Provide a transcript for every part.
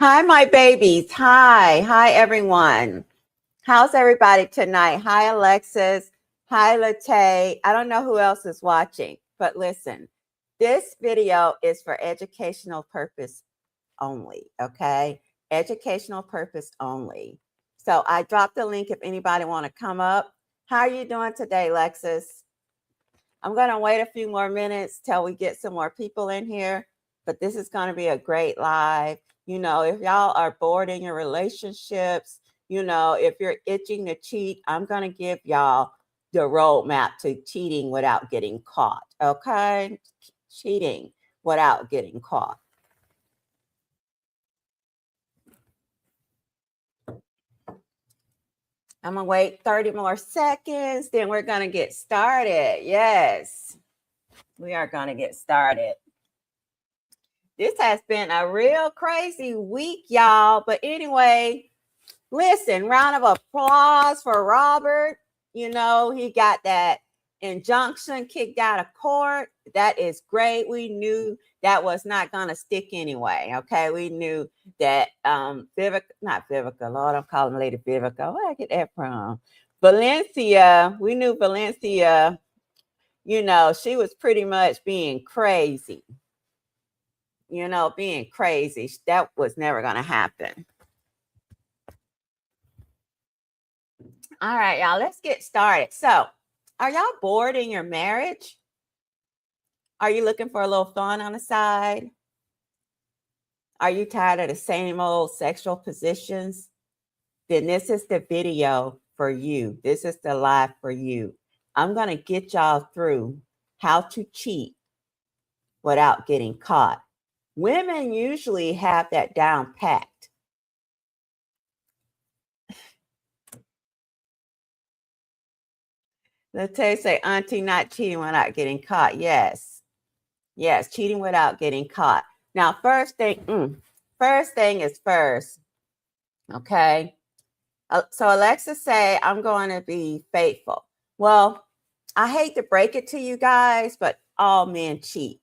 Hi, my babies. Hi, everyone. How's everybody tonight? Hi, Alexis. Hi, Late. I don't know who else is watching, but listen, this video is for educational purpose only, okay? Educational purpose only. So I dropped the link if anybody want to come up. How are you doing today, Lexus? I'm going to wait a few more minutes till we get some more people in here, but this is going to be a great live. You know, if y'all are bored in your relationships, you know, if you're itching to cheat, I'm going to give y'all the roadmap to cheating without getting caught, okay? Cheating without getting caught. I'm going to wait 30 more seconds, then we're going to get started. Yes, we are going to get started. This has been a real crazy week, y'all. But anyway, listen, round of applause for Robert. You know, he got that injunction kicked out of court. That is great. We knew that was not going to stick anyway. Okay. We knew that Vivica, Lord, I'm calling Lady Vivica. Where did I get that from? Valencia. We knew Valencia, you know, she was pretty much being crazy. You know, being crazy. That was never going to happen. All right, y'all, let's get started. So, are y'all bored in your marriage? Are you looking for a little fun on the side? Are you tired of the same old sexual positions? Then this is the video for you. This is the live for you. I'm going to get y'all through how to cheat without getting caught. Women usually have that down packed. Let's say, Auntie, not cheating without getting caught. Yes, cheating without getting caught. Now, first thing is first. Okay. So Alexa say, I'm going to be faithful. Well, I hate to break it to you guys, but all men cheat.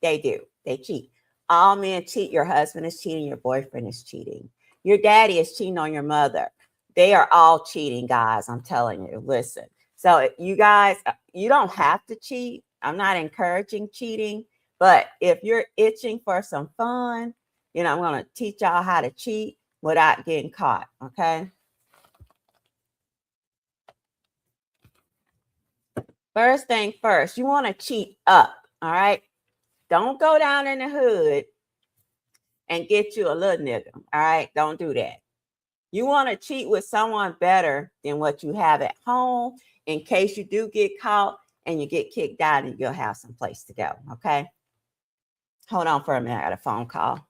They do. They cheat. All men cheat. Your husband is cheating. Your boyfriend is cheating. Your daddy is cheating on your mother. They are all cheating, guys. I'm telling you. Listen. So you guys, you don't have to cheat. I'm not encouraging cheating. But if you're itching for some fun, you know, I'm going to teach y'all how to cheat without getting caught. Okay. First thing first, you want to cheat up. All right. Don't go down in the hood and get you a little nigga. All right. Don't do that. You want to cheat with someone better than what you have at home in case you do get caught and you get kicked out and you'll have some place to go. Okay. Hold on for a minute. I got a phone call.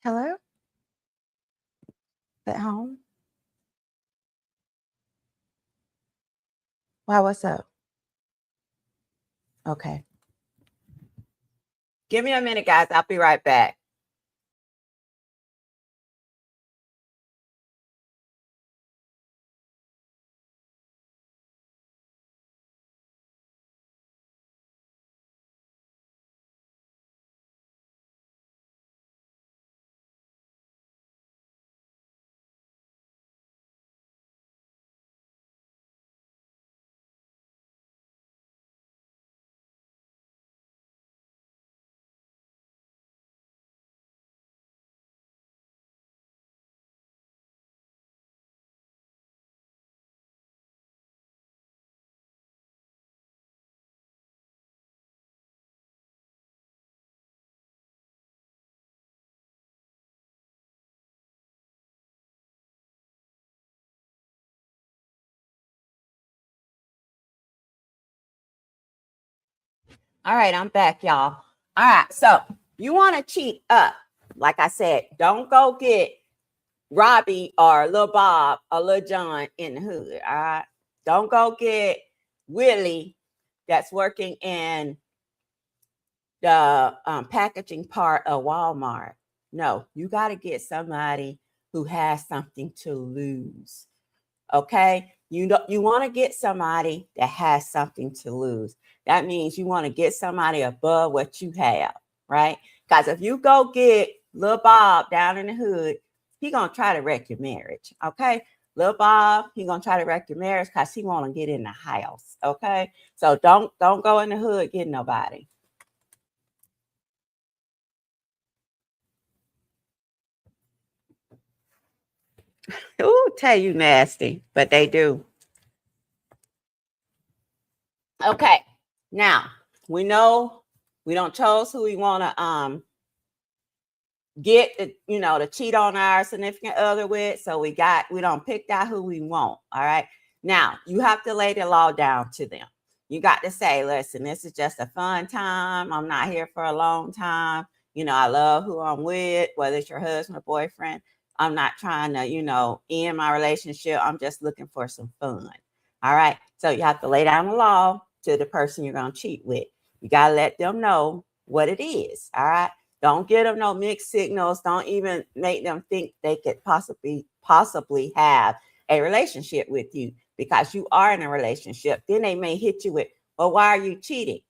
Hello? At home? Why? What's up? Okay. Give me a minute, guys. I'll be right back. All right, I'm back, y'all. All right, so you want to cheat up. Like I said, don't go get Robbie or Lil Bob or Lil John in the hood. All right, don't go get Willie that's working in the packaging part of Walmart. No, you got to get somebody who has something to lose. Okay, you want to get somebody that has something to lose. That means you want to get somebody above what you have, right? Because if you go get Lil Bob down in the hood, he gonna try to wreck your marriage. Okay. Lil Bob, he gonna try to wreck your marriage because he wanna get in the house. Okay. So don't go in the hood getting nobody. Ooh, tell you nasty, but they do. Okay. Now we know we don't chose who we want to get to cheat on our significant other with. So we don't pick out who we want. All right. Now you have to lay the law down to them. You got to say, listen, this is just a fun time. I'm not here for a long time. I love who I'm with, whether it's your husband or boyfriend. I'm not trying to, end my relationship. I'm just looking for some fun. All right. So you have to lay down the law to the person you're going to cheat with. You got to let them know what it is. All right. Don't get them no mixed signals. Don't even make them think they could possibly have a relationship with you because you are in a relationship. Then they may hit you with, well, why are you cheating?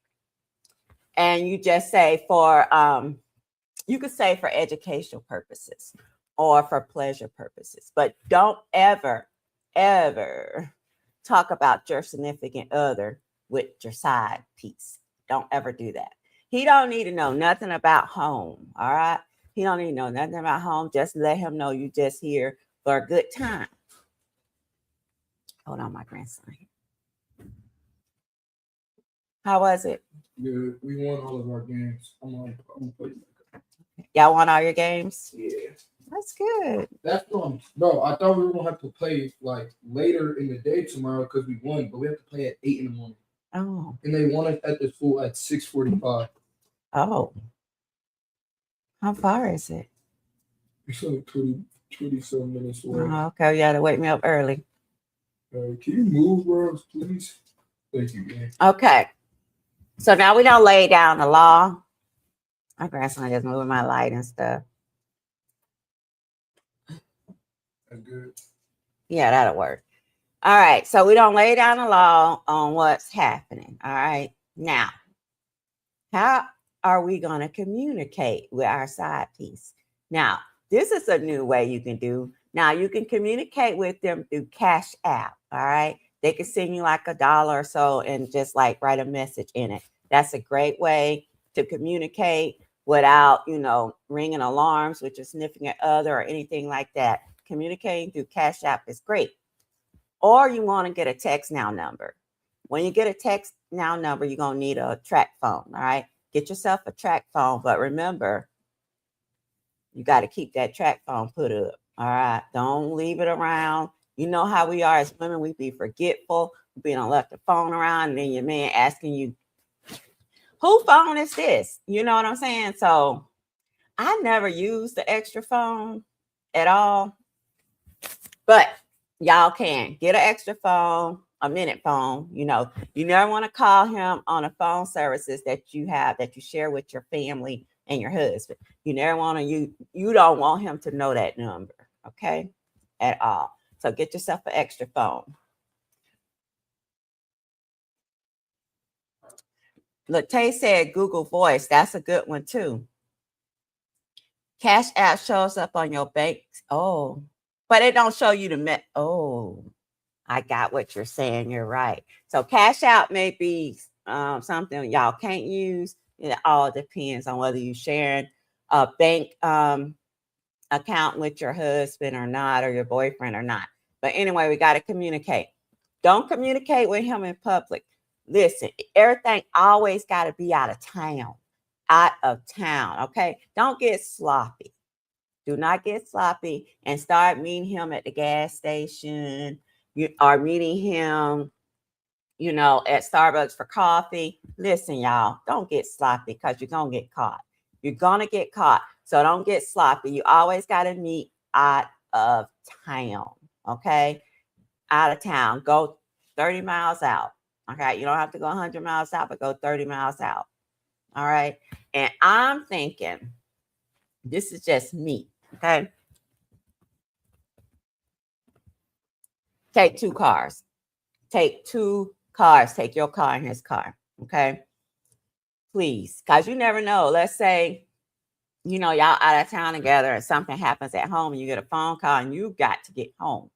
And you just say you could say for educational purposes or for pleasure purposes, but don't ever, ever talk about your significant other with your side piece. Don't ever do that. He don't need to know nothing about home. All right. He don't need to know nothing about home. Just let him know you just here for a good time. Hold on, my grandson. How was it? Yeah, we won all of our games. I'm gonna play. Y'all won all your games? Yeah. That's good. That's bro. I thought we were gonna have to play like later in the day tomorrow because we won, but we have to play at 8 in the morning. Oh. And they want us at the school at 6:45. Oh. How far is it? It's like 20-some minutes away. Okay, you gotta wake me up early. Can you move, bro, please? Thank you, man. Okay. So now we don't lay down the law. My grandson just moving my light and stuff. That's good. Yeah, that'll work. All right. So we don't lay down the law on what's happening. All right. Now, how are we going to communicate with our side piece? Now, this is a new way you can do. Now, you can communicate with them through Cash App. All right. They can send you like $1 or so and just like write a message in it. That's a great way to communicate without, ringing alarms with your significant other or anything like that. Communicating through Cash App is great. Or you want to get a text now number. When you get a text now number, you're going to need a track phone. All right. Get yourself a track phone. But remember, you got to keep that track phone put up. All right. Don't leave it around. You know how we are as women. We be forgetful. We don't left the phone around. And then your man asking you, who phone is this? You know what I'm saying? So I never used the extra phone at all. But y'all can get an extra phone, a minute phone. You never want to call him on a phone services that you share with your family and your husband. You never want to, you don't want him to know that number, okay, at all. So get yourself an extra phone. Latte said Google Voice. That's a good one too. Cash App shows up on your bank. Oh, but it don't show you the oh. I got what you're saying. You're right. So Cash Out may be something y'all can't use. It all depends on whether you're sharing a bank account with your husband or not, or your boyfriend or not. But anyway, we got to communicate. Don't communicate with him in public. Listen, everything always got to be out of town. Out of town. Okay. Don't get sloppy. Do not get sloppy and start meeting him at the gas station. You are meeting him, at Starbucks for coffee. Listen, y'all, don't get sloppy because you're going to get caught. You're going to get caught. So don't get sloppy. You always got to meet out of town. Okay. Out of town. Go 30 miles out. Okay. You don't have to go 100 miles out, but go 30 miles out. All right. And I'm thinking, this is just me. Okay. Take 2 cars. Take 2 cars. Take your car and his car. Okay. Please. Because you never know. Let's say you know, y'all out of town together and something happens at home and you get a phone call and you got to get home.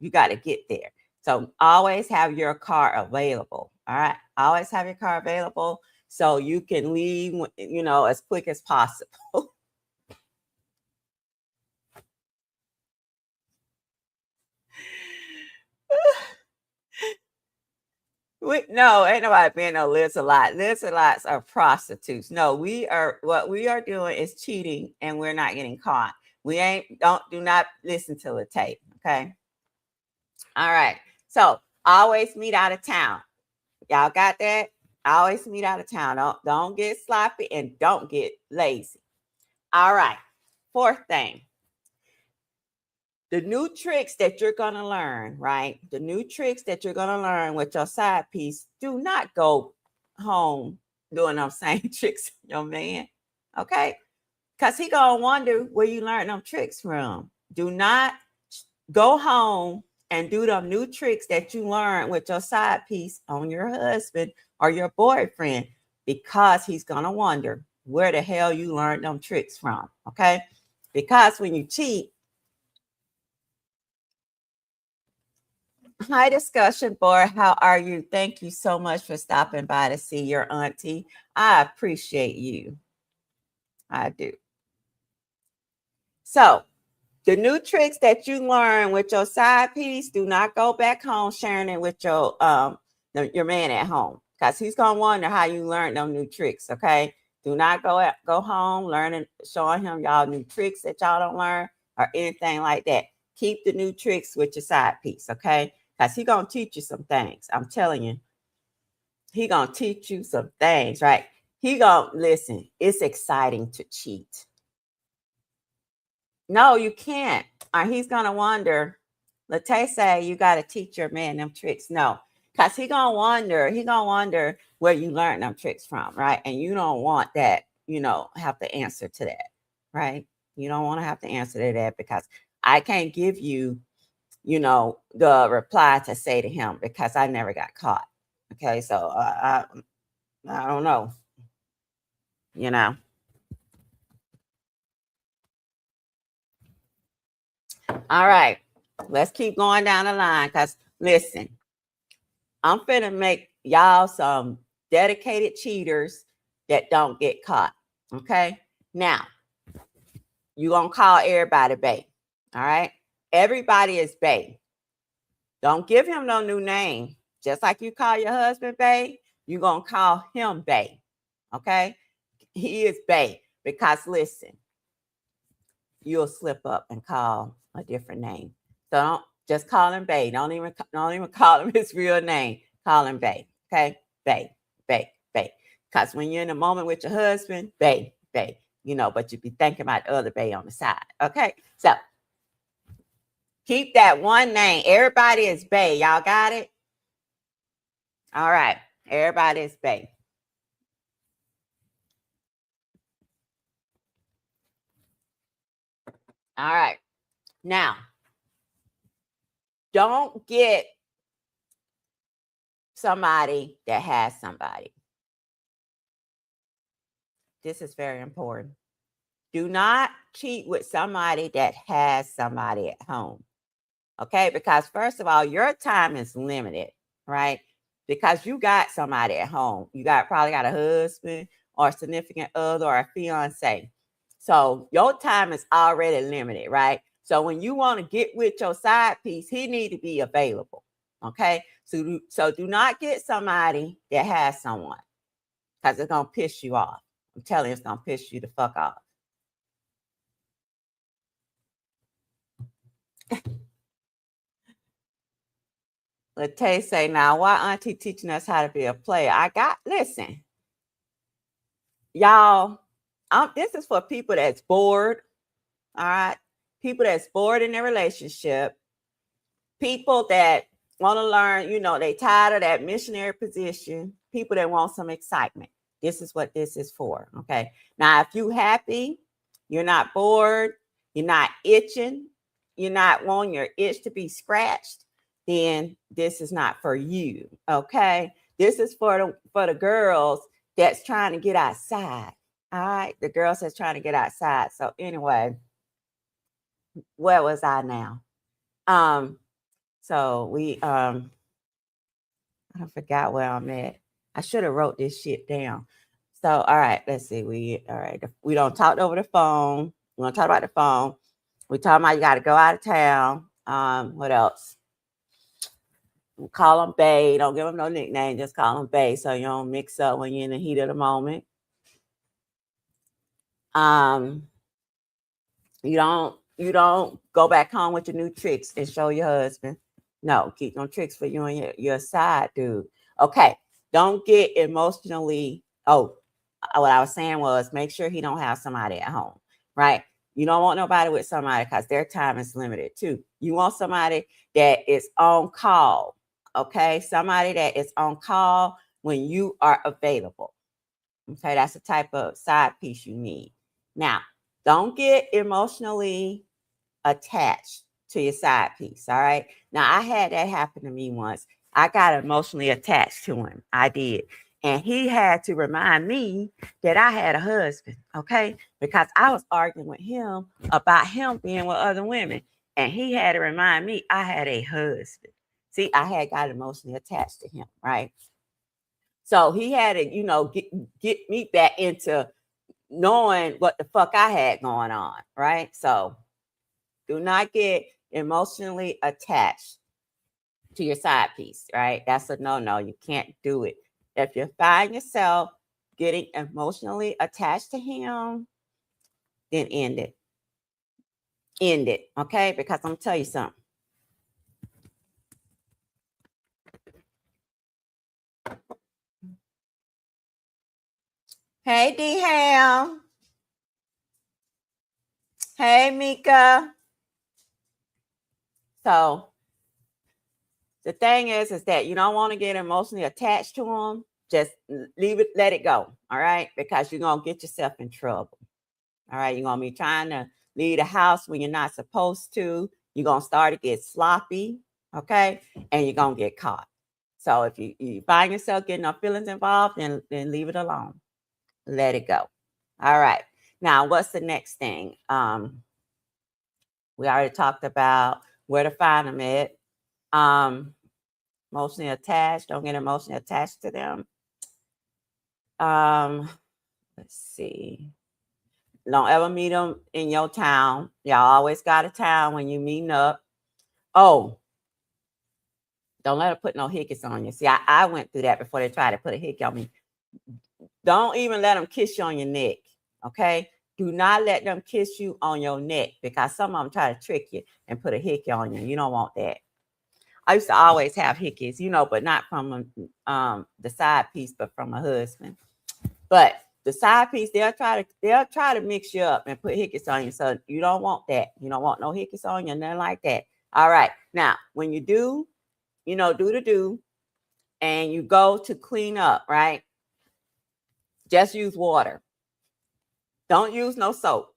You got to get there. So always have your car available. All right. Always have your car available so you can leave, you know, as quick as possible. No, ain't nobody being no Liz-a-lot. Liz-a-lots are prostitutes. No, what we are doing is cheating and we're not getting caught. Do not listen to the tape. Okay. All right. So always meet out of town. Y'all got that? Always meet out of town. Don't get sloppy and don't get lazy. All right. Fourth thing. The new tricks that you're going to learn, right? The new tricks that you're going to learn with your side piece, do not go home doing those same tricks, your man. Okay? Because he going to wonder where you learned them tricks from. Do not go home and do them new tricks that you learned with your side piece on your husband or your boyfriend, because he's going to wonder where the hell you learned them tricks from. Okay? Because when you cheat, hi, discussion board. How are you? Thank you so much for stopping by to see your auntie. I appreciate you. I do. So, the new tricks that you learn with your side piece, do not go back home sharing it with your man at home, because he's gonna wonder how you learned them new tricks. Okay, do not go home learning, showing him y'all new tricks that y'all don't learn or anything like that. Keep the new tricks with your side piece, okay? Because he gonna teach you some things. I'm telling you, he gonna teach you some things, right? He gonna listen. It's exciting to cheat. No, you can't. Or he's gonna wonder. Latte say you got to teach your man them tricks. No, because he gonna wonder where you learned them tricks from, right? And you don't want that, you know, have to answer to that, right? You don't want to have to answer to that, because I can't give you, you know, the reply to say to him, because I never got caught. Okay, so I don't know, you know. All right, let's keep going down the line, because listen, I'm finna make y'all some dedicated cheaters that don't get caught. Okay. Now, you gonna call everybody bae. All right. Everybody is bae. Don't give him no new name. Just like you call your husband bae, you gonna call him bae. Okay. He is bae, because listen, you'll slip up and call a different name. So don't just call him bae. Don't even call him his real name. Call him bae. Okay, bae, bae, bae. Because when you're in a moment with your husband, bae, bae, you know, but you be thinking about the other bae on the side. Okay, so keep that one name. Everybody is bae. Y'all got it? All right. Everybody is bae. All right. Now, don't get somebody that has somebody. This is very important. Do not cheat with somebody that has somebody at home. Okay, because first of all, your time is limited, right? Because you got somebody at home. You probably got a husband or a significant other or a fiance. So your time is already limited, right? So when you want to get with your side piece, he need to be available. Okay. So do not get somebody that has someone, because it's gonna piss you off. I'm telling you, it's gonna piss you the fuck off. Latte say, now why auntie teaching us how to be a player? Listen, y'all, this is for people that's bored. All right. People that's bored in their relationship. People that want to learn, you know, they tired of that missionary position. People that want some excitement. This is what this is for. Okay. Now, if you happy, you're not bored, you're not itching, you're not wanting your itch to be scratched, then this is not for you. Okay. This is for the girls that's trying to get outside. All right. The girl says trying to get outside. So anyway, where was I now? So we I forgot where I'm at. I should have wrote this shit down. So all right, let's see. We don't talk over the phone. We don't talk about the phone. We talking about you got to go out of town. What else? Call him Bay. Don't give him no nickname. Just call him Bay so you don't mix up when you're in the heat of the moment. You don't go back home with your new tricks and show your husband. No, keep them tricks for you and your side dude. Okay. Don't get emotionally. Oh, what I was saying was make sure he don't have somebody at home, right? You don't want nobody with somebody because their time is limited too. You want somebody that is on call. Okay. Somebody that is on call when you are available. Okay. That's the type of side piece you need. Now, don't get emotionally attached to your side piece. All right. Now, I had that happen to me once. I got emotionally attached to him. I did. And he had to remind me that I had a husband. Okay. Because I was arguing with him about him being with other women. And he had to remind me I had a husband. See, I had got emotionally attached to him. Right. So he had to, get me back into knowing what the fuck I had going on, right? So do not get emotionally attached to your side piece, right? That's a no-no. You can't do it. If you find yourself getting emotionally attached to him, then end it. End it, okay? Because I'm gonna tell you something. Hey, D-Ham. Hey, Mika. So the thing is that you don't want to get emotionally attached to them. Just leave it, let it go. All right. Because you're going to get yourself in trouble. All right. You're going to be trying to leave the house when you're not supposed to. You're going to start to get sloppy. Okay. And you're going to get caught. So if you find yourself getting no feelings involved, then leave it alone. Let it go. All right. Now, what's the next thing? We already talked about where to find them at. Emotionally attached. Don't get emotionally attached to them. Let's see. Don't ever meet them in your town. Y'all always got a town when you meeting up. Oh, don't let them put no hickeys on you. See, I went through that before they tried to put a hickey on me. Don't even let them kiss you on your neck. Okay. Do not let them kiss you on your neck because some of them try to trick you and put a hickey on you. You don't want that. I used to always have hickeys, but not from the side piece, but from my husband. But the side piece, they'll try to mix you up and put hickeys on you. So you don't want that. You don't want no hickeys on you, nothing like that. All right. Now, when you do, do the do, and you go to clean up, right? Just use water. Don't use no soap.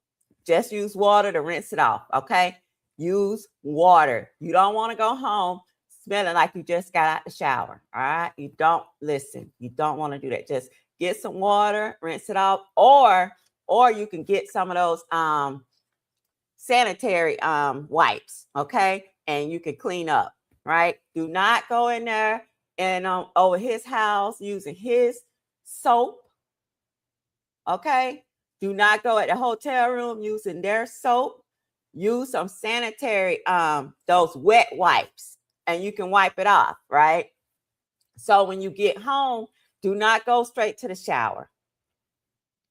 Just use water to rinse it off. Okay. Use water. You don't want to go home smelling like you just got out the shower. All right. You don't want to do that. Just get some water, rinse it off, or you can get some of those sanitary wipes. Okay. And you can clean up. Right. Do not go in there and over his house using his soap. Okay. Do not go at the hotel room using their soap. Use some sanitary, those wet wipes, and you can wipe it off, right? So when you get home, do not go straight to the shower.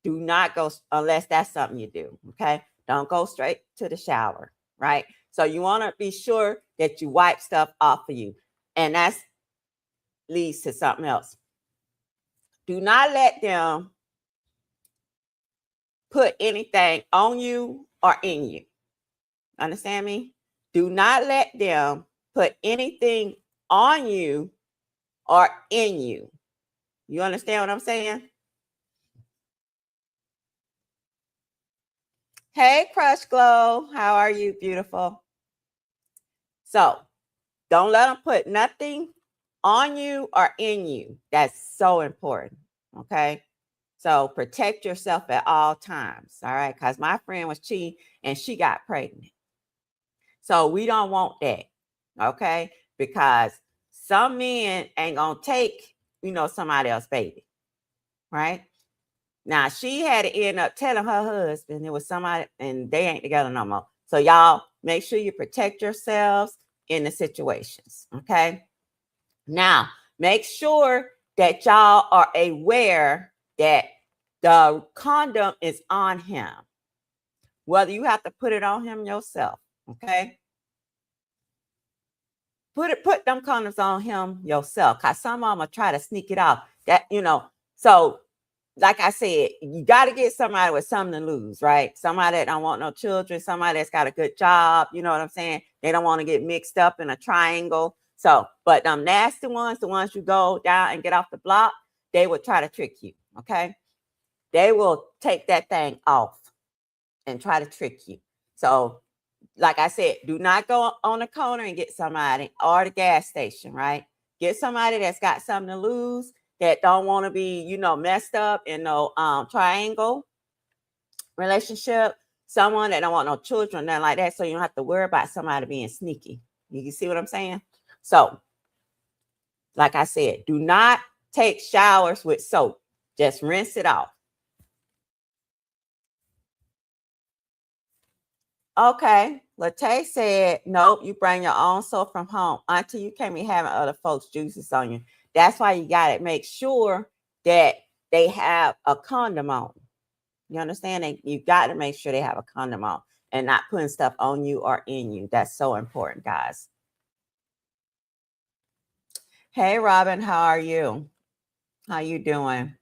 Do not go unless that's something you do. Okay. Don't go straight to the shower, right? So you want to be sure that you wipe stuff off of you. And that leads to something else. Do not let them put anything on you or in you. Understand me? Do not let them put anything on you or in you. You understand what I'm saying? Hey, Crush Glow. How are you, beautiful? So don't let them put nothing on you or in you. That's so important. Okay. So protect yourself at all times. All right. Because my friend was cheating and she got pregnant. So we don't want that. Okay. Because some men ain't going to take, somebody else's baby. Right. Now she had to end up telling her husband it was somebody and they ain't together no more. So y'all make sure you protect yourselves in the situations. Okay. Now make sure that y'all are aware that the condom is on him, whether you have to put it on him yourself. Okay. Put them condoms on him yourself, because some of them will try to sneak it out. So like I said, you got to get somebody with something to lose, right? Somebody that don't want no children, somebody that's got a good job, you know what I'm saying? They don't want to get mixed up in a triangle. So, but them nasty ones, the ones you go down and get off the block, they will try to trick you, okay? They will take that thing off and try to trick you. So, like I said, do not go on the corner and get somebody, or the gas station, right? Get somebody that's got something to lose, that don't want to be, messed up in no triangle relationship. Someone that don't want no children, nothing like that. So you don't have to worry about somebody being sneaky. You see what I'm saying? So, like I said, do not take showers with soap. Just rinse it off. Okay. Latte said, nope, you bring your own soap from home. Auntie, you can't be having other folks' juices on you. That's why you got to make sure that they have a condom on. You understand? You got to make sure they have a condom on and not putting stuff on you or in you. That's so important, guys. Hey, Robin, how are you? How you doing?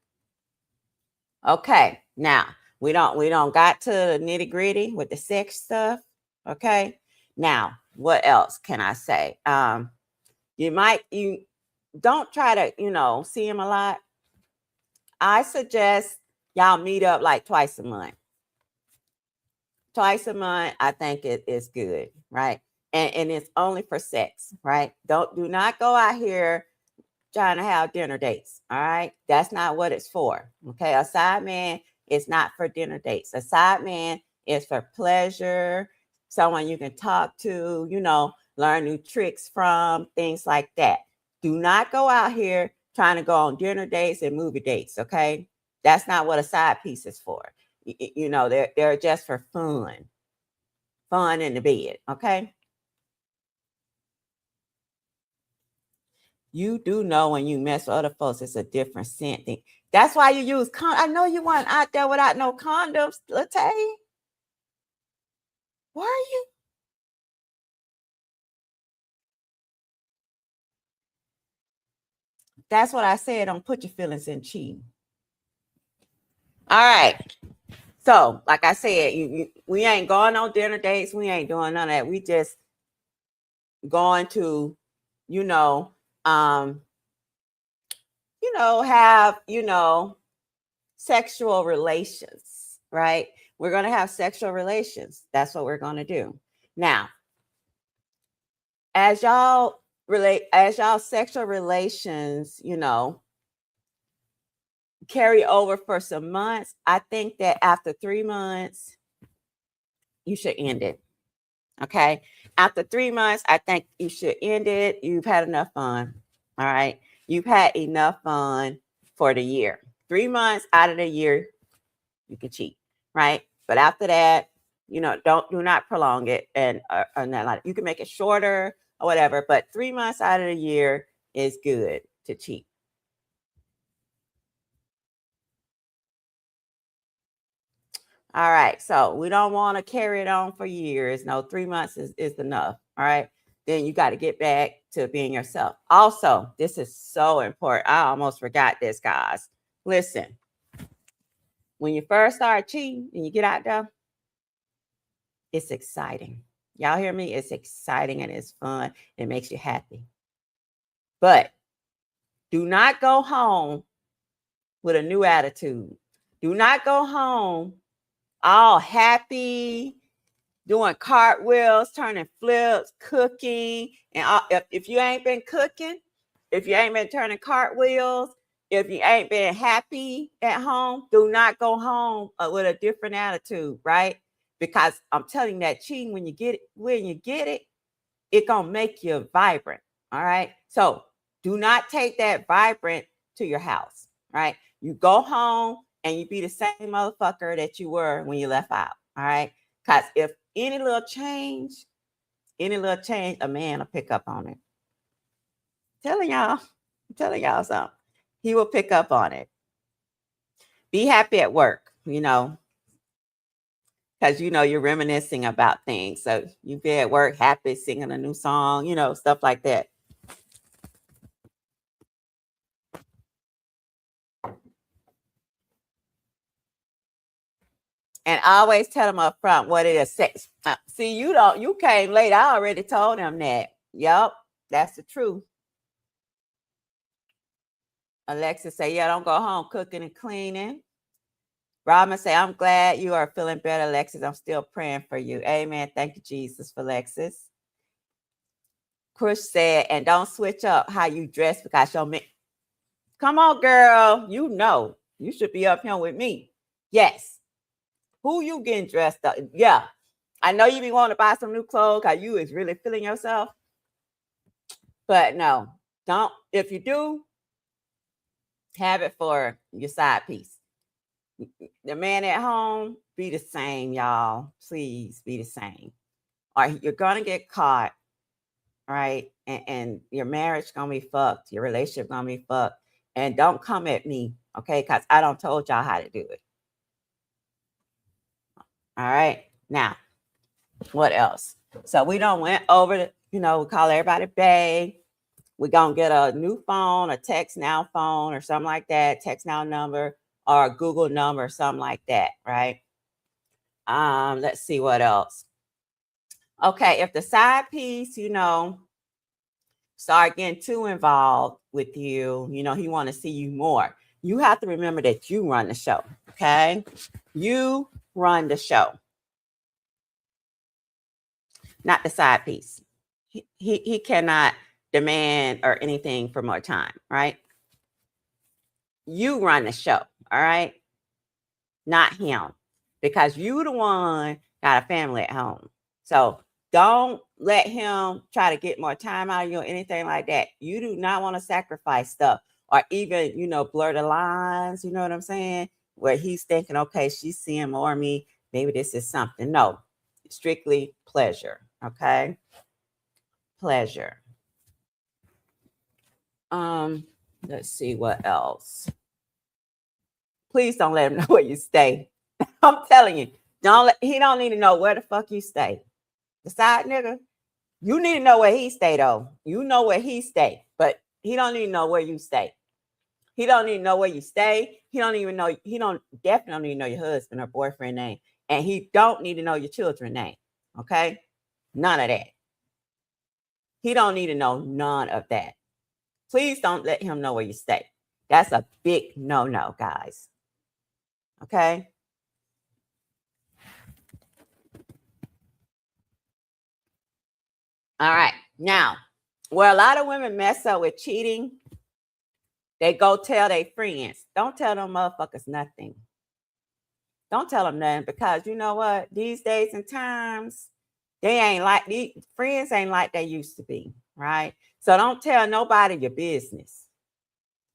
Okay. Now, we don't got to the nitty-gritty with the sex stuff. Okay. Now, what else can I say? You don't try to, see him a lot. I suggest y'all meet up like twice a month. Twice a month, I think it is good, right? And it's only for sex, right? Do not go out here trying to have dinner dates. All right. That's not what it's for. Okay. A side man is not for dinner dates. A side man is for pleasure, someone you can talk to, learn new tricks from, things like that. Do not go out here trying to go on dinner dates and movie dates. Okay. That's not what a side piece is for. They're just for fun in the bed. Okay. You do know when you mess with other folks, it's a different scent thing. That's why you use I know you weren't out there without no condoms, Latte. Why are you? That's what I said. Don't put your feelings in cheating. All right. So, like I said, we ain't going on dinner dates. We ain't doing none of that. We just going to, have, sexual relations, right? We're going to have sexual relations. That's what we're going to do. Now, as y'all sexual relations, carry over for some months, I think that after 3 months, you should end it. Okay. After 3 months, I think you should end it. You've had enough fun. All right. You've had enough fun for the year. 3 months out of the year, you can cheat. Right. But after that, do not prolong it. And you can make it shorter or whatever. But 3 months out of the year is good to cheat. All right. So we don't want to carry it on for years. No, 3 months is enough. All right. Then you got to get back to being yourself. Also, this is so important. I almost forgot this, guys. Listen, when you first start cheating and you get out there, it's exciting. Y'all hear me? It's exciting and it's fun. It makes you happy. But do not go home with a new attitude. Do not go home all happy, doing cartwheels, turning flips, cooking. And if you ain't been cooking, if you ain't been turning cartwheels, if you ain't been happy at home, do not go home with a different attitude, right? Because I'm telling you that cheating, when you get it, it gonna make you vibrant. All right. So do not take that vibrant to your house, right? You go home and you be the same motherfucker that you were when you left out. All right. Because if any little change, a man will pick up on it. I'm telling y'all something. He will pick up on it. Be happy at work, because you're reminiscing about things. So you be at work happy, singing a new song, stuff like that. And always tell them up front what it is. See, you came late. I already told them that. Yep, that's the truth. Alexis say, yeah, don't go home cooking and cleaning. Robin say, I'm glad you are feeling better, Alexis. I'm still praying for you. Amen. Thank you, Jesus, for Alexis. Krush said, and don't switch up how you dress because you'll make. Come on, girl. You should be up here with me. Yes. Who you getting dressed up? Yeah. I know you be wanting to buy some new clothes because you is really feeling yourself. But no, don't. If you do, have it for your side piece. The man at home, be the same, y'all. Please be the same. Or you're going to get caught, right? And your marriage going to be fucked. Your relationship going to be fucked. And don't come at me, okay? Because I don't told y'all how to do it. All right? Now, what else? So we don't went over the, we call everybody bae. We're going to get a new phone, a text now phone or something like that, text now number or a Google number or something like that, right? Let's see what else. Okay, if the side piece, start getting too involved with you, he want to see you more. You have to remember that you run the show, okay? You run the show, not the side piece. He cannot demand or anything for more time, right? You run the show, all right? Not him, because you the one got a family at home. So don't let him try to get more time out of you or anything like that. You do not want to sacrifice stuff or even, blur the lines. You know what I'm saying? Where he's thinking, okay, she's seeing more of me. Maybe this is something. No, strictly pleasure. Okay. Pleasure. Let's see what else. Please don't let him know where you stay. I'm telling you, he don't need to know where the fuck you stay. The side nigga, you need to know where he stay though. You know where he stay, but he don't need to know where you stay. He don't need to know where you stay. He don't definitely know your husband or boyfriend name. And he don't need to know your children's name. Okay? None of that. He don't need to know none of that. Please don't let him know where you stay. That's a big no-no, guys. Okay? All right. Now, where a lot of women mess up with cheating, they go tell their friends. Don't tell them motherfuckers nothing. Don't tell them nothing, because you know what? These days and times, these friends ain't like they used to be, right? So don't tell nobody your business.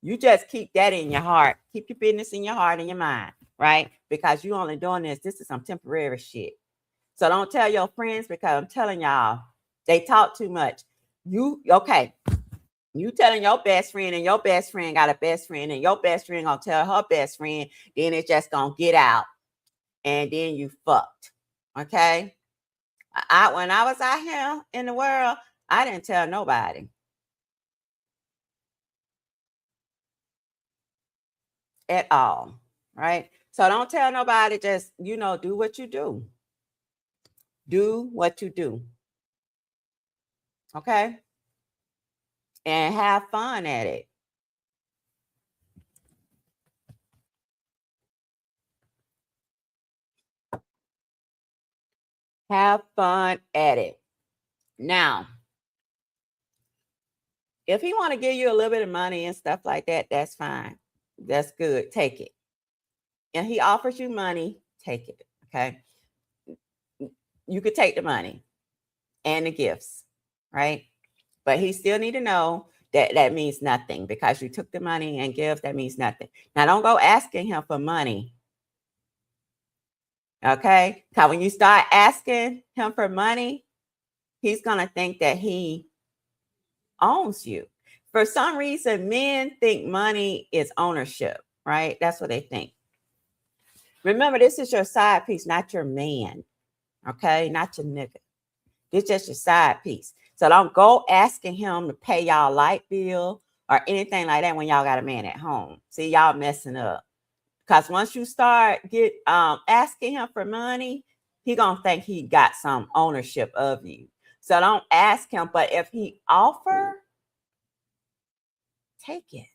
You just keep that in your heart. Keep your business in your heart and your mind, right? Because you only doing this. This is some temporary shit. So don't tell your friends, because I'm telling y'all, they talk too much. You telling your best friend, and your best friend got a best friend, and your best friend gonna tell her best friend, then it's just gonna get out, and then you fucked. Okay. When I was out here in the world, I didn't tell nobody at all. Right. So don't tell nobody, just, do what you do. Do what you do. Okay. And have fun at it. Have fun at it. Now, if he want to give you a little bit of money and stuff like that, that's fine. That's good. Take it. And he offers you money, take it. Okay. You could take the money and the gifts, right? But he still need to know that that means nothing because you took the money and gifts, that means nothing. Now don't go asking him for money. Okay. Because when you start asking him for money, he's going to think that he owns you. For some reason, men think money is ownership, right? That's what they think. Remember, this is your side piece, not your man. Okay. Not your nigga. This is just your side piece. So don't go asking him to pay y'all light bill or anything like that when y'all got a man at home. See, y'all messing up. Because once you start asking him for money, he gonna think he got some ownership of you. So don't ask him. But if he offer, take it.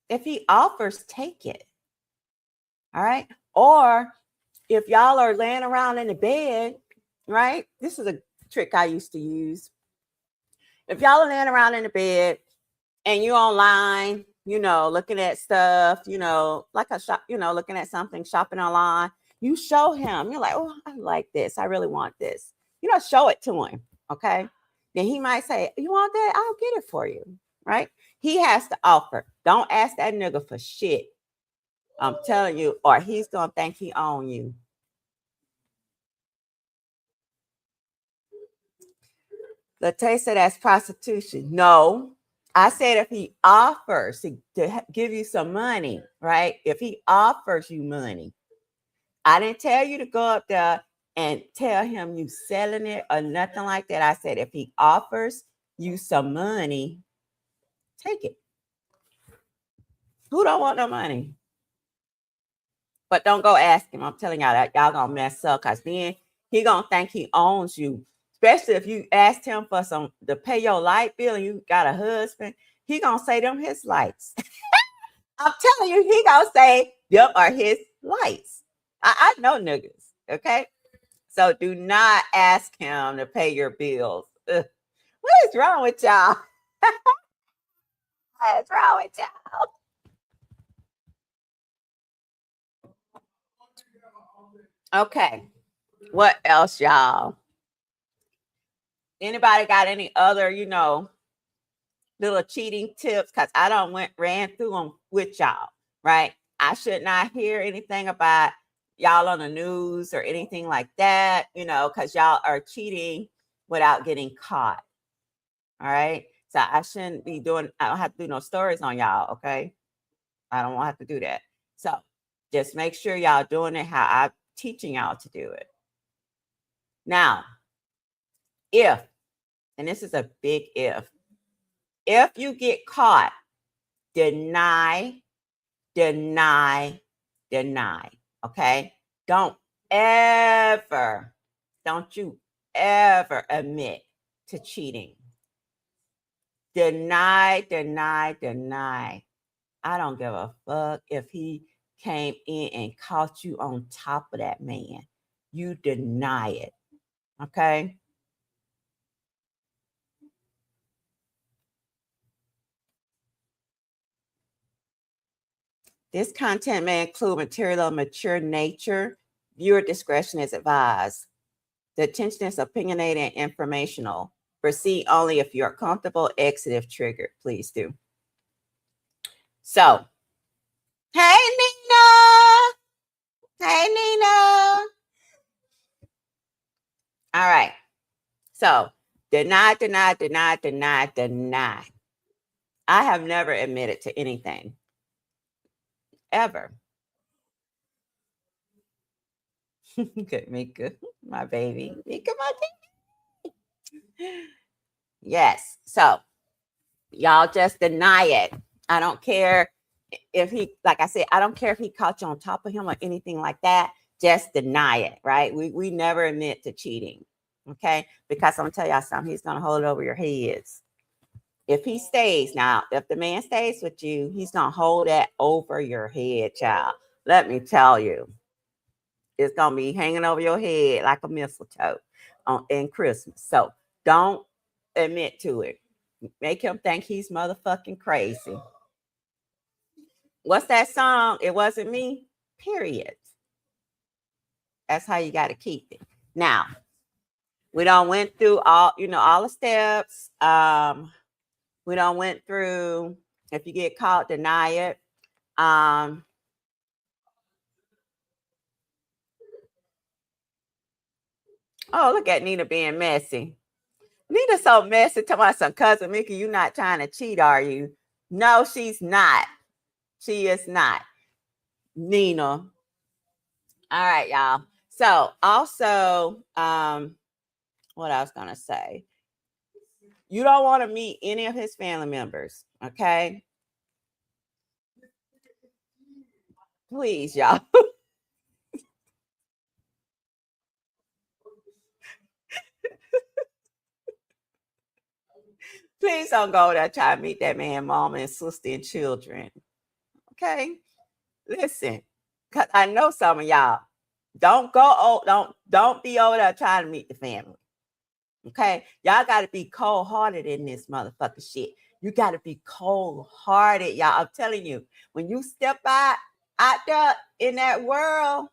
If he offers, take it. All right. Or if y'all are laying around in the bed, right? This is a trick I used to use. If y'all are laying around in the bed and you online, looking at stuff, like a shop, looking at something, shopping online, you show him, you're like, oh, I like this. I really want this. Show it to him. Okay. Then he might say, you want that? I'll get it for you. Right. He has to offer. Don't ask that nigga for shit. I'm telling you, or he's going to think he own you. Latte said that's prostitution. No, I said if he offers to give you some money, right? If he offers you money, I didn't tell you to go up there and tell him you selling it or nothing like that. I said if he offers you some money, take it. Who don't want no money? But don't go ask him. I'm telling y'all that y'all gonna mess up because then he gonna think he owns you. Especially if you asked him for some to pay your light bill and you got a husband, he gonna say them his lights. I'm telling you, he gonna say them are his lights. I know niggas, okay? So do not ask him to pay your bills. Ugh. What is wrong with y'all? What is wrong with y'all? Okay. What else, y'all? Anybody got any other, little cheating tips? Because I don't ran through them with y'all, right? I should not hear anything about y'all on the news or anything like that, because y'all are cheating without getting caught. All right. So I shouldn't be I don't have to do no stories on y'all. Okay. I don't want to have to do that. So just make sure y'all doing it how I'm teaching y'all to do it. Now, and this is a big if you get caught, deny. Okay. Don't you ever admit to cheating. Deny. I don't give a fuck if he came in and caught you on top of that man. You deny it. Okay. This content may include material of mature nature. Viewer discretion is advised. The attention is opinionated and informational. Proceed only if you're comfortable. Exit if triggered. Please do. So, hey, Nina. Hey, Nina. All right. So, deny. I have never admitted to anything. Ever. Good, Mika, my baby. Mika, my baby. Yes. So, y'all just deny it. I don't care if he, like I said, I don't care if he caught you on top of him or anything like that. Just deny it, right? We never admit to cheating, okay? Because I'm gonna tell y'all something. He's gonna hold it over your heads. If he stays, now, if the man stays with you, he's gonna hold that over your head, child. Let me tell you, it's gonna be hanging over your head like a mistletoe in Christmas. So don't admit to it. Make him think he's motherfucking crazy. What's that song? It wasn't me, period. That's how you got to keep it. Now, we don't went through all, all the steps. We don't went through, if you get caught, deny it. Oh, look at Nina being messy. Nina's so messy. Tell my son, cousin Mickey, you not trying to cheat, are you? No, she's not. She is not. Nina. All right, y'all. So also, what I was gonna say, you don't want to meet any of his family members, okay? Please, y'all. Please don't go there try to meet that man, mom and sister and children. Okay? Listen, because I know some of y'all don't be over there trying to meet the family. Okay? Y'all got to be cold-hearted in this motherfucker shit. You got to be cold-hearted, y'all. I'm telling you, when you step out there in that world,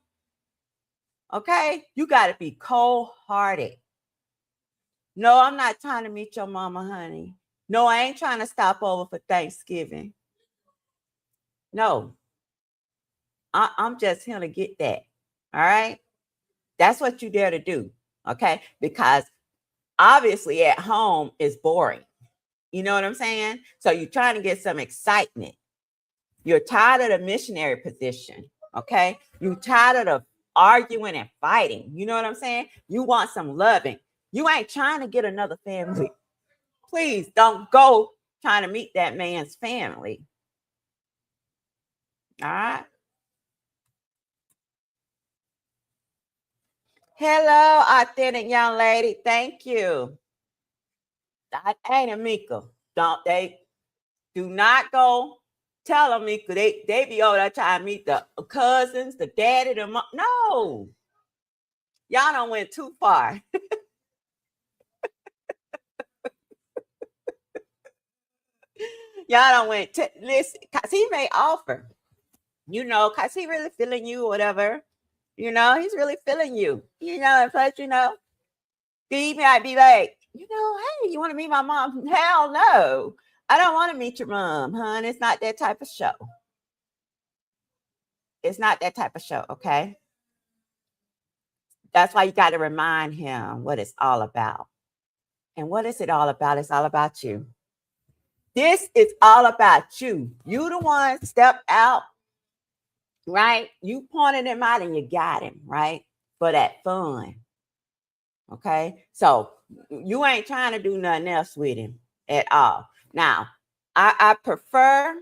okay, you got to be cold-hearted. No, I'm not trying to meet your mama, honey. No, I ain't trying to stop over for Thanksgiving. No, I'm just here to get that. All right. That's what you dare to do. Okay. Because obviously at home is boring. You know what I'm saying? So you're trying to get some excitement. You're tired of the missionary position. Okay. You're tired of arguing and fighting. You know what I'm saying? You want some loving. You ain't trying to get another family. Please don't go trying to meet that man's family. All right. Hello, authentic young lady. Thank you. That ain't a Mika. Do not go tell them Mika. They be over there trying to meet the cousins, the daddy, the mom. No. Y'all don't went too far. Y'all don't went listen, cause he may offer, cause he really feeling you or whatever. He's really feeling you. And plus, he might be like, hey, you want to meet my mom? Hell no. I don't want to meet your mom, hon. It's not that type of show. It's not that type of show, okay? That's why you got to remind him what it's all about. And what is it all about? It's all about you. This is all about you. You the one step out, right? You pointed him out and you got him, right? For that fun. Okay? So you ain't trying to do nothing else with him at all. Now, I prefer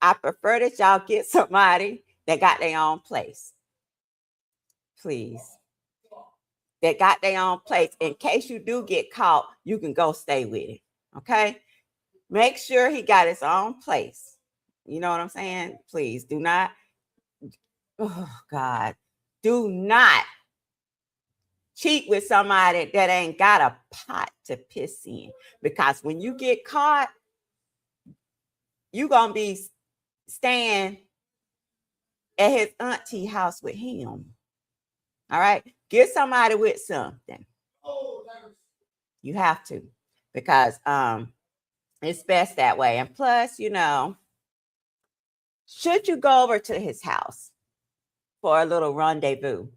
that y'all get somebody that got their own place. Please. That got their own place. In case you do get caught, you can go stay with it. Okay? Make sure he got his own place. You know what I'm saying? Please do not. Oh, God. Do not cheat with somebody that ain't got a pot to piss in. Because when you get caught, you're going to be staying at his auntie house with him. All right? Get somebody with something. You have to. Because it's best that way. And plus, should you go over to his house for a little rendezvous?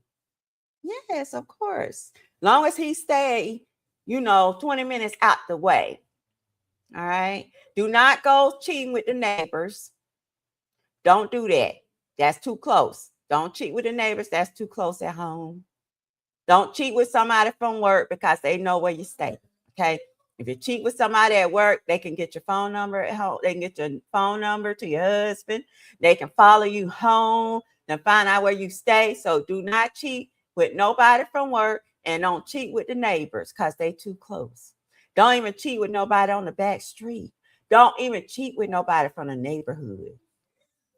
Yes, of course. Long as he stay, 20 minutes out the way. All right. Do not go cheating with the neighbors. Don't do that. That's too close. Don't cheat with the neighbors. That's too close at home. Don't cheat with somebody from work because they know where you stay. Okay. If you cheat with somebody at work, they can get your phone number at home. They can get your phone number to your husband. They can follow you home and find out where you stay. So do not cheat with nobody from work and don't cheat with the neighbors because they too close. Don't even cheat with nobody on the back street. Don't even cheat with nobody from the neighborhood.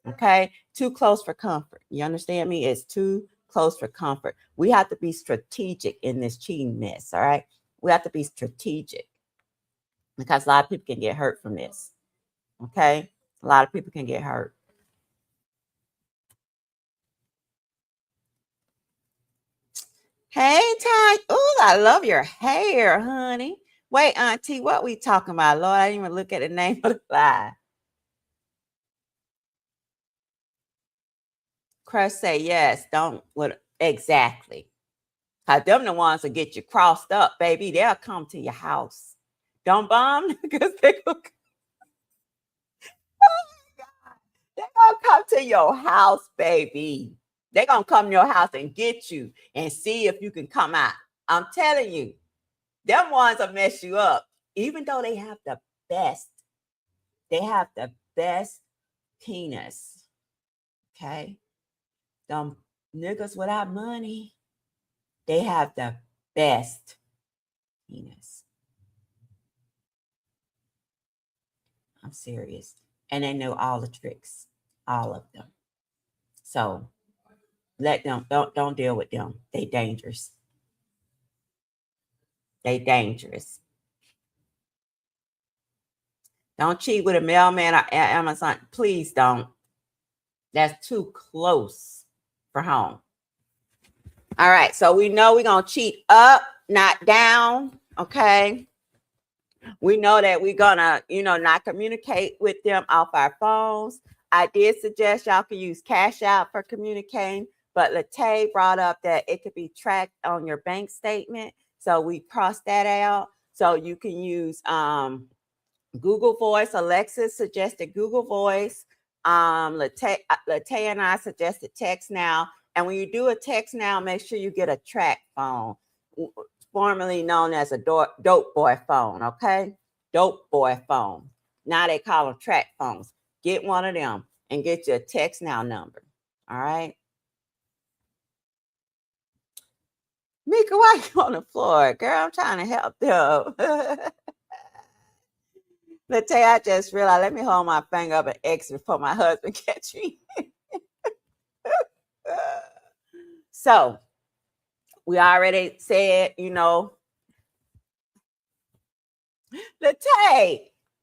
Okay? Too close for comfort. You understand me? It's too close for comfort. We have to be strategic in this cheating mess. All right? We have to be strategic. because a lot of people can get hurt from this. Okay, a lot of people can get hurt. Hey, Ty. Oh, I love your hair, honey. Wait, Auntie, what we talking about? Lord, I didn't even look at the name of the fly. Crush say yes. Don't what exactly. Cause them the ones that get you crossed up, baby. They'll come to your house. Don't bomb because they gonna, oh my God. They gonna come to your house, baby. They gonna come to your house and get you and see if you can come out. I'm telling you, them ones will mess you up. Even though they have the best penis. Okay. Them niggas without money, they have the best penis. I'm serious. And they know all the tricks, all of them. So let them, don't deal with them. They dangerous. They dangerous. Don't cheat with a mailman or Amazon. Please don't. That's too close for home. All right. So we know we're going to cheat up, not down. Okay. We know that we're going to, not communicate with them off our phones. I did suggest y'all can use Cash App for communicating, but Latay brought up that it could be tracked on your bank statement. So we crossed that out. So you can use Google Voice. Alexis suggested Google Voice. Latay and I suggested Text Now. And when you do a Text Now, make sure you get a track phone, formerly known as a dope boy phone, okay? Dope boy phone. Now they call them track phones. Get one of them and get your Text Now number, all right? Mika, why you on the floor? Girl, I'm trying to help them. Latay, I just realized, let me hold my finger up and exit before my husband catch me. So, we already said, Latay,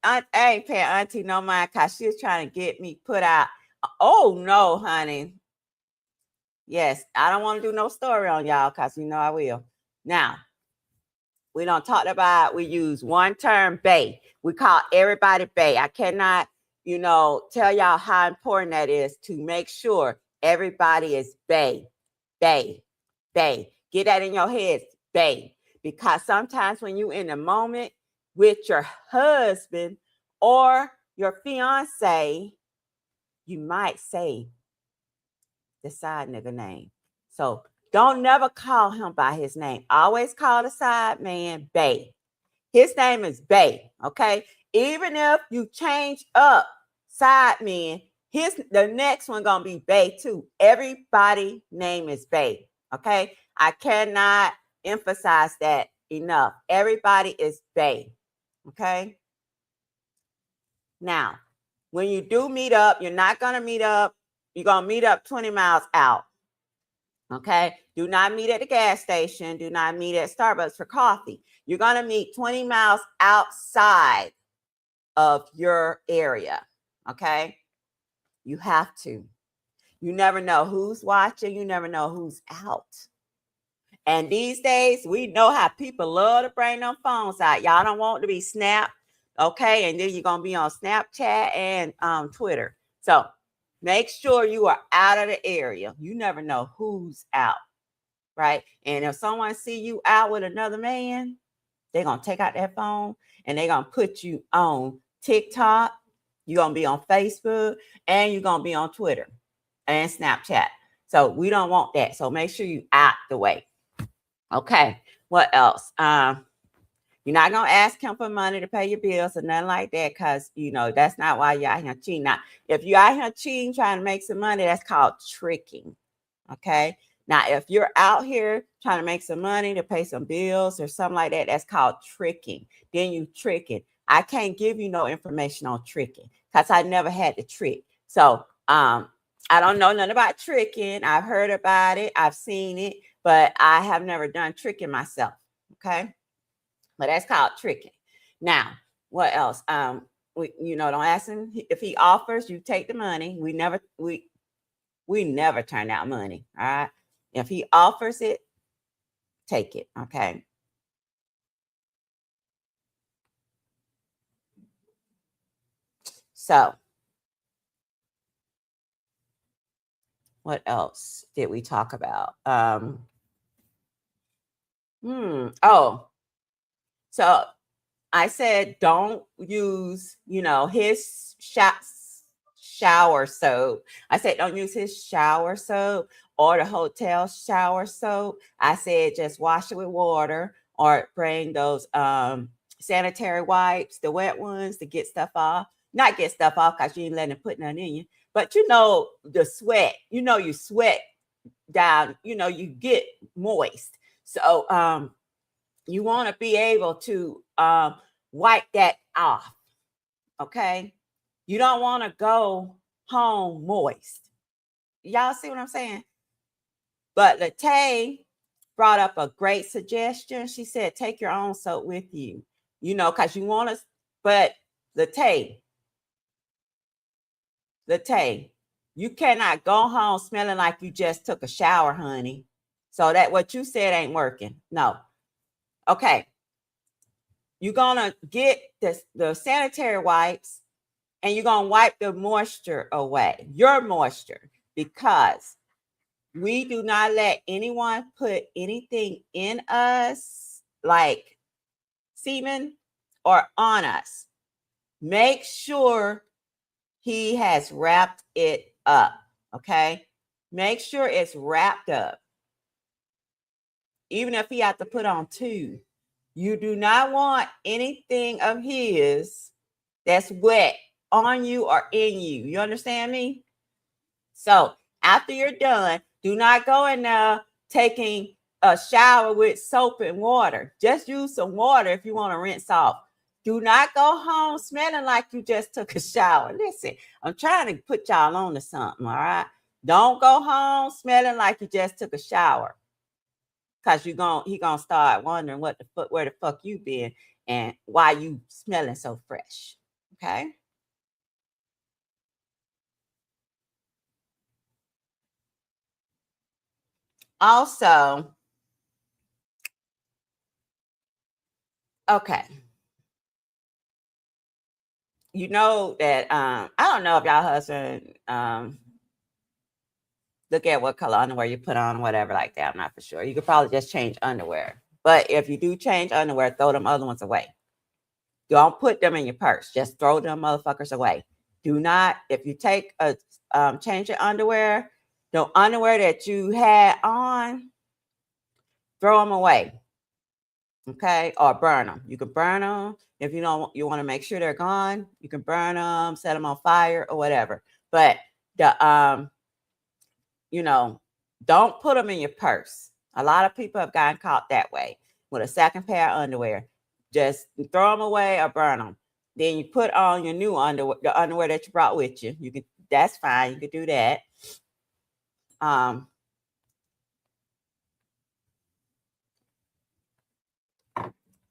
I ain't paying Auntie no mind because she was trying to get me put out. Oh, no, honey. Yes, I don't want to do no story on y'all because I will. Now, we don't talk about, we use one term, bae. We call everybody bae. I cannot, tell y'all how important that is to make sure everybody is bae, bae, bae. Get that in your head, bae. Because sometimes when you in the moment with your husband or your fiance, you might say the side nigga name. So don't never call him by his name. Always call the side man bae. His name is bae, okay? Even if you change up side man, the next one gonna be bae too. Everybody name is bae, okay? I cannot emphasize that enough. Everybody is bae, okay? Now, when you do meet up, you're not gonna meet up. You're gonna meet up 20 miles out. Okay. Do not meet at the gas station. Do not meet at Starbucks for coffee. You're going to meet 20 miles outside of your area. Okay. You have to. You never know who's watching. You never know who's out. And these days, we know how people love to bring them phones out. Y'all don't want to be snapped. Okay. And then you're going to be on Snapchat and Twitter. So make sure you are out of the area. You never know who's out. Right. And if someone see you out with another man, they're going to take out their phone and they're going to put you on TikTok. You're going to be on Facebook and you're going to be on Twitter and Snapchat. So we don't want that. So make sure you out the way. Okay. What else? You're not going to ask him for money to pay your bills or nothing like that because, that's not why you're out here cheating. Now, if you're out here cheating, trying to make some money, that's called tricking. Okay. Now, if you're out here trying to make some money to pay some bills or something like that, that's called tricking. Then you tricking. I can't give you no information on tricking because I never had to trick. So I don't know nothing about tricking. I've heard about it. I've seen it, but I have never done tricking myself. Okay. But that's called tricking. Now, What else? Don't ask him if he offers, you take the money. We never turn down money. All right. If he offers it, take it. Okay. So what else did we talk about? Oh, so I said don't use, his shower soap. I said don't use his shower soap or the hotel shower soap. I said just wash it with water or bring those sanitary wipes, the wet ones, to get stuff off. Not get stuff off because you ain't letting it put nothing in you. But the sweat, you sweat down, you get moist. So you want to be able to wipe that off. Okay. You don't want to go home moist. Y'all see what I'm saying? But Latay brought up a great suggestion. She said, take your own soap with you, because you want to, but Latay, you cannot go home smelling like you just took a shower, honey. So that what you said ain't working. No. Okay. You're going to get the sanitary wipes and you're going to wipe the moisture away, your moisture, because we do not let anyone put anything in us like semen or on us. Make sure he has wrapped it up. Okay. Make sure it's wrapped up. Even if he has to put on two, you do not want anything of his that's wet on you or in you. You understand me? So after you're done, do not go in there taking a shower with soap and water. Just use some water if you want to rinse off. Do not go home smelling like you just took a shower. Listen, I'm trying to put y'all on to something, all right? Don't go home smelling like you just took a shower. Because he gonna start wondering where the fuck you been and why you smelling so fresh. Okay. Also, okay. You know that I don't know if y'all husband look at what color underwear you put on, whatever like that. I'm not for sure. You could probably just change underwear. But if you do change underwear, throw them other ones away. Don't put them in your purse. Just throw them motherfuckers away. Do not, if you take a change your underwear, the underwear that you had on, throw them away. Okay, or burn them. You can burn them if you want to make sure they're gone. You can burn them, set them on fire or whatever. But the don't put them in your purse. A lot of people have gotten caught that way with a second pair of underwear. Just throw them away or burn them. Then you put on your new underwear, the underwear that you brought with you. You can, that's fine. You can do that.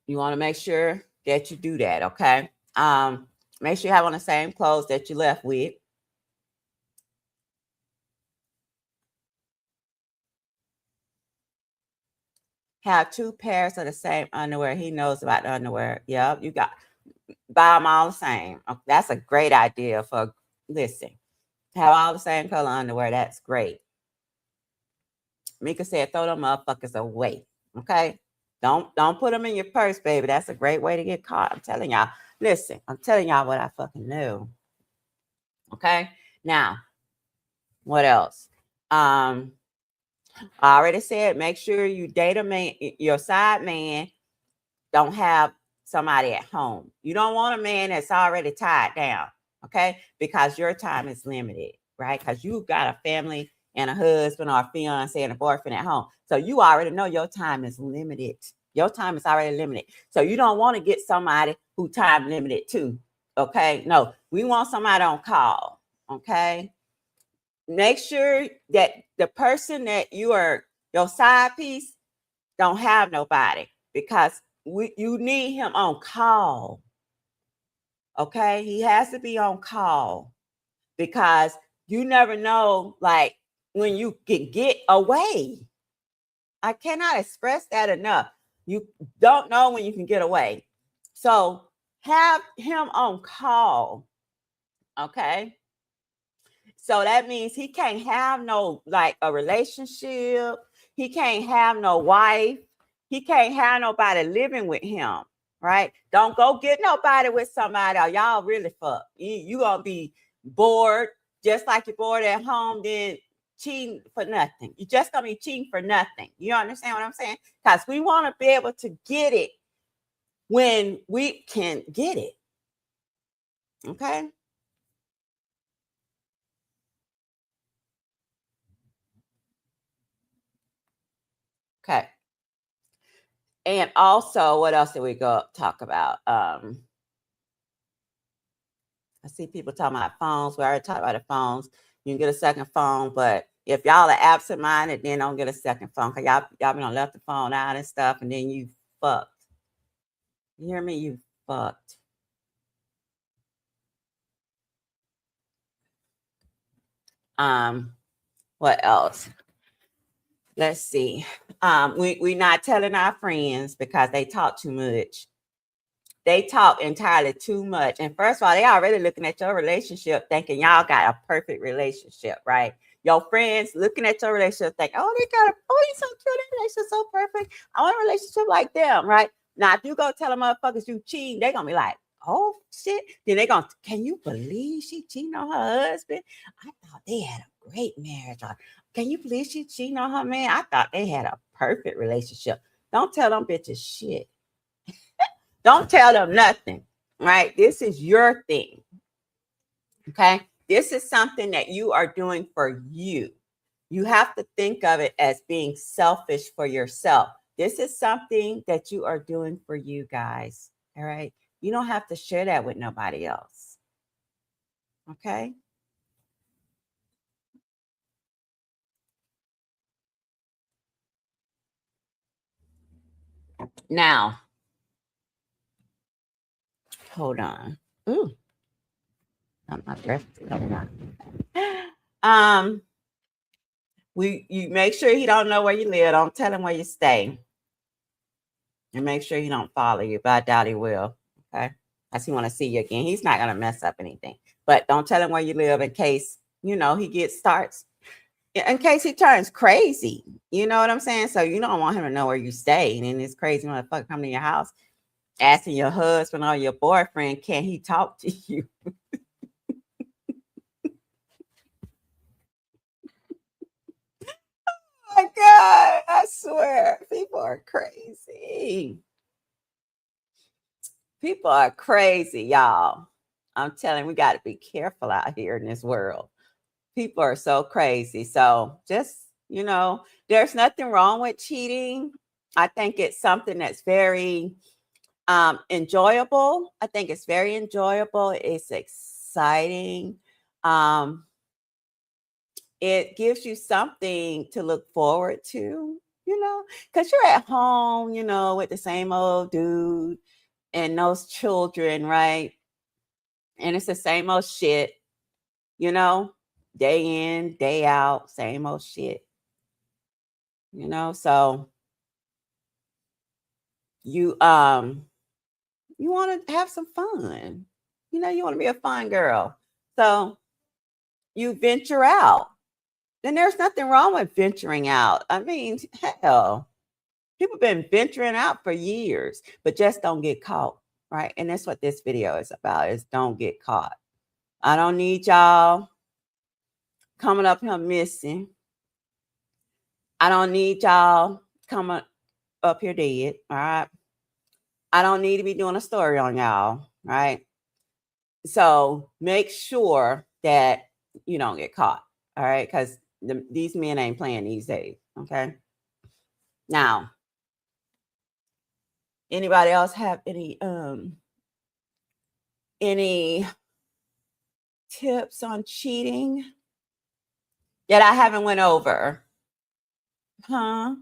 You want to make sure that you do that, okay? Make sure you have on the same clothes that you left with. Have two pairs of the same underwear. He knows about the underwear. Yep, you got buy them all the same. That's a great idea for listen. Have all the same color underwear. That's great. Mika said, throw them motherfuckers away. Okay. Don't put them in your purse, baby. That's a great way to get caught. I'm telling y'all. Listen, I'm telling y'all what I fucking know. Okay. Now, what else? I already said, make sure you date a man, your side man don't have somebody at home. You don't want a man that's already tied down, okay? Because your time is limited, right? Because you got a family and a husband or a fiance and a boyfriend at home. So you already know your time is limited. Your time is already limited. So you don't want to get somebody who time limited too, okay? No, we want somebody on call, okay? Make sure that the person that your side piece don't have nobody because you need him on call. Okay, he has to be on call because you never know, like when you can get away. I cannot express that enough. You don't know when you can get away. So have him on call. Okay. So that means he can't have no like a relationship. He can't have no wife. He can't have nobody living with him. Right? Don't go get nobody with somebody or y'all really fuck. You gonna be bored just like you're bored at home, then cheating for nothing. You just gonna be cheating for nothing. You understand what I'm saying? Because we want to be able to get it when we can get it. Okay. Okay. And also, what else did we go talk about? I see people talking about phones. We already talked about the phones. You can get a second phone, but if y'all are absent-minded, then don't get a second phone because y'all been left the phone out and stuff, and then you fucked. You hear me? You fucked. What else? Let's see. We not telling our friends because they talk too much. They talk entirely too much. And first of all, they already looking at your relationship thinking y'all got a perfect relationship, right? Your friends looking at your relationship thinking, oh, he's so cute. That relationship's so perfect. I want a relationship like them, right? Now, if you go tell them motherfuckers you cheating, they're gonna be like, oh shit. Then they gonna, can you believe she cheating on her husband? I thought they had a great marriage. Or, can you believe she cheating on her man? I thought they had a perfect relationship. Don't tell them bitches shit. Don't tell them nothing, right? This is your thing, okay? This is something that you are doing for you. You have to think of it as being selfish for yourself. This is something that you are doing for you guys, all right? You don't have to share that with nobody else, okay? Now, hold on. Ooh, not my breath. Hold on. You make sure he don't know where you live. Don't tell him where you stay. And make sure he don't follow you, but I doubt he will. Okay. Because he want to see you again. He's not going to mess up anything. But don't tell him where you live in case, he starts, in case he turns crazy. You know what I'm saying? So you don't want him to know where you stay. And then this crazy motherfucker come to your house asking your husband or your boyfriend, can he talk to you? Oh my God, I swear, people are crazy. People are crazy, y'all. I'm telling you, we got to be careful out here in this world. People are so crazy. So just, there's nothing wrong with cheating. I think it's something that's very enjoyable. I think it's very enjoyable. It's exciting. Um, it gives you something to look forward to, because you're at home, with the same old dude and those children, right? And it's the same old shit, day in, day out, same old shit, so you want to have some fun, you want to be a fun girl, so you venture out. And there's nothing wrong with venturing out. I mean, hell, people been venturing out for years, but just don't get caught, right? And that's what this video is about, is don't get caught. I don't need y'all coming up here missing. I don't need y'all coming up here dead, all right? I don't need to be doing a story on y'all, right? So make sure that you don't get caught, all right? Because these men ain't playing these days, okay? Now, anybody else have any tips on cheating that I haven't went over? Huh?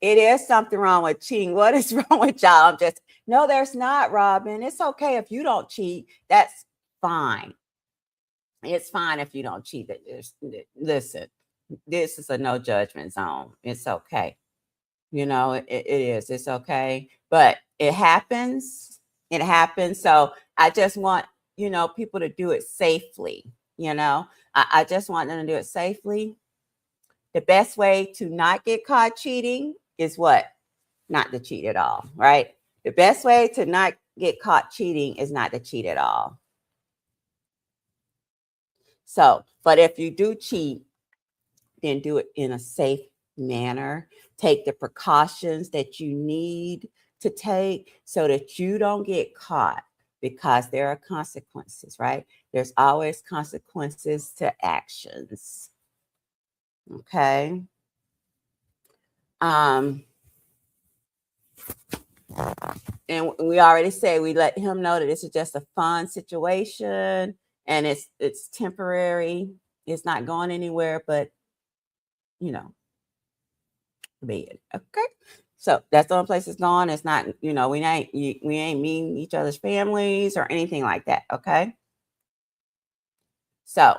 It is something wrong with cheating. What is wrong with y'all? No, there's not, Robin. It's okay if you don't cheat. That's fine. It's fine if you don't cheat. Listen, this is a no judgment zone. It's okay. It is. It's okay. But it happens. It happens. So I just want, people to do it safely. I just want them to do it safely. The best way to not get caught cheating is what? Not to cheat at all, right? The best way to not get caught cheating is not to cheat at all. So, but if you do cheat, then do it in a safe manner. Take the precautions that you need to take so that you don't get caught, because there are consequences, right? There's always consequences to actions. Okay. And we already say we let him know that this is just a fun situation and it's temporary. It's not going anywhere, but bed. Okay. So that's the only place it's going. It's not, we ain't meeting each other's families or anything like that. Okay. So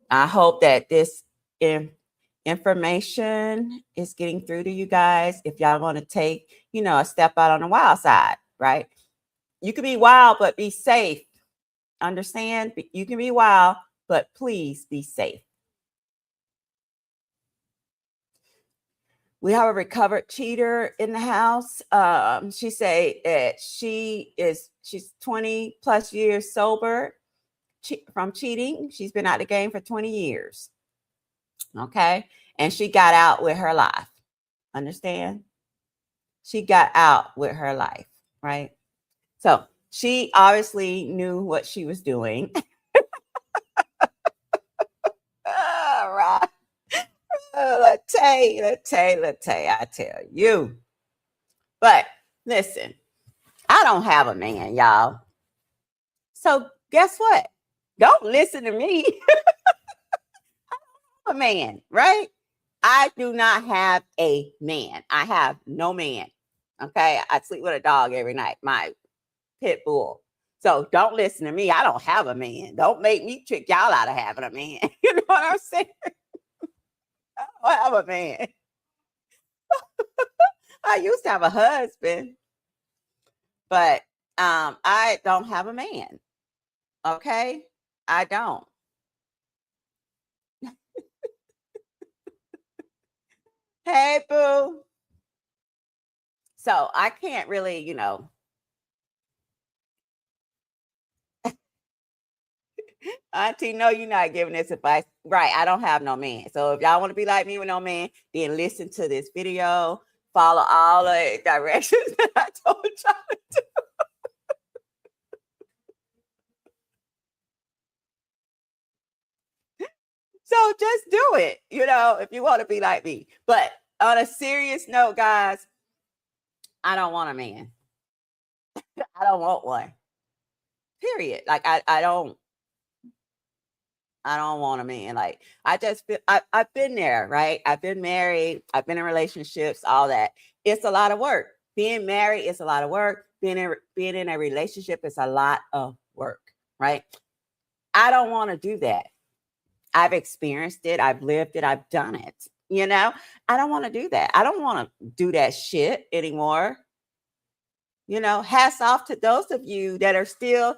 I hope that this information is getting through to you guys. If y'all want to take, a step out on the wild side, right? You can be wild, but be safe. Understand? You can be wild, but please be safe. We have a recovered cheater in the house. She say that she's 20 plus years sober from cheating. She's been out the game for 20 years. Okay. And she got out with her life. Understand? She got out with her life, right? So she obviously knew what she was doing. Right. Latay, I tell you. But listen, I don't have a man, y'all. So guess what? Don't listen to me. I'm a man, right? I do not have a man. I have no man. Okay. I sleep with a dog every night, my pit bull. So don't listen to me. I don't have a man. Don't make me trick y'all out of having a man. You know what I'm saying? I don't have a man. I used to have a husband, but I don't have a man. Okay? I don't. Hey, boo. So I can't really, Auntie, no, you're not giving this advice. Right. I don't have no man. So if y'all want to be like me with no man, then listen to this video. Follow all the directions that I told y'all to do. So just do it, if you want to be like me. But on a serious note, guys, I don't want a man. I don't want one. Period. Like I don't want a man. Like I just feel I've been there, right? I've been married, I've been in relationships, all that. It's a lot of work. Being married is a lot of work. Being in a relationship is a lot of work, right? I don't want to do that. I've experienced it, I've lived it, I've done it. I don't want to do that. I don't want to do that shit anymore. Hats off to those of you that are still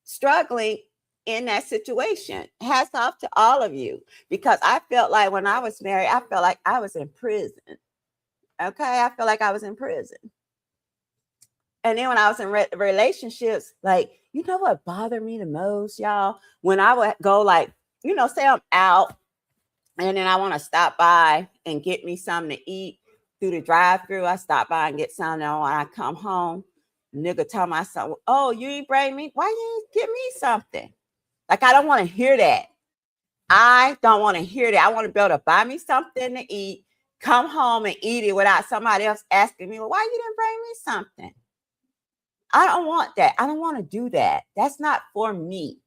struggling in that situation. Hats off to all of you, because I felt like when I was married, I felt like I was in prison. Okay. I feel like I was in prison. And then when I was in relationships, like, what bothered me the most, y'all? When I would go, like, say I'm out and then I want to stop by and get me something to eat through the drive-thru. I stop by and get something. And when I come home, nigga tell myself, "Oh, you ain't bring me? Why you ain't give me something?" Like, I don't want to hear that. I don't want to hear that. I want to be able to buy me something to eat, come home and eat it without somebody else asking me, "Well, why you didn't bring me something?" I don't want that. I don't want to do that. That's not for me.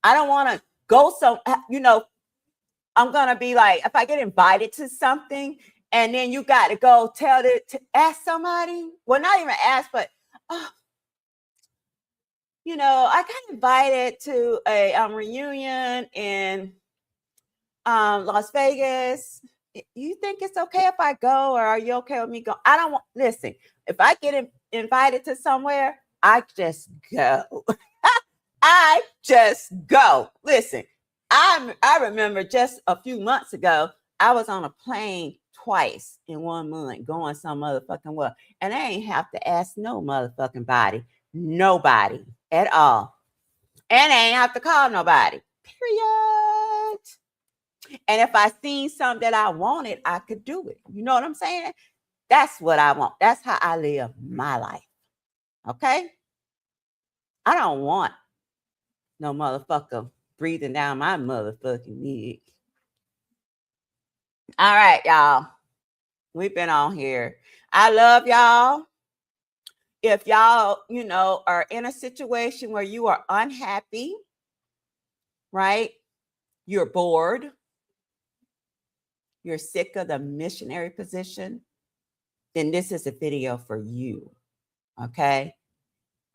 I don't want to go I'm gonna be like, if I get invited to something, and then you got to go tell it to ask somebody. Well, not even ask, but oh, you know, I got invited to a reunion in Las Vegas. You think it's okay if I go, or are you okay with me going? I don't want. Listen, if I get invited to somewhere, I just go. I just go. Listen, I remember just a few months ago, I was on a plane twice in 1 month going some motherfucking well. And I ain't have to ask no motherfucking body, nobody at all. And I ain't have to call nobody. Period. And if I seen something that I wanted, I could do it. You know what I'm saying? That's what I want. That's how I live my life. Okay? I don't want no motherfucker breathing down my motherfucking neck. All right, y'all. We've been on here. I love y'all. If y'all, you know, are in a situation where you are unhappy, right? You're bored. You're sick of the missionary position, then this is a video for you. Okay?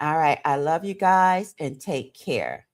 All right. I love you guys and take care.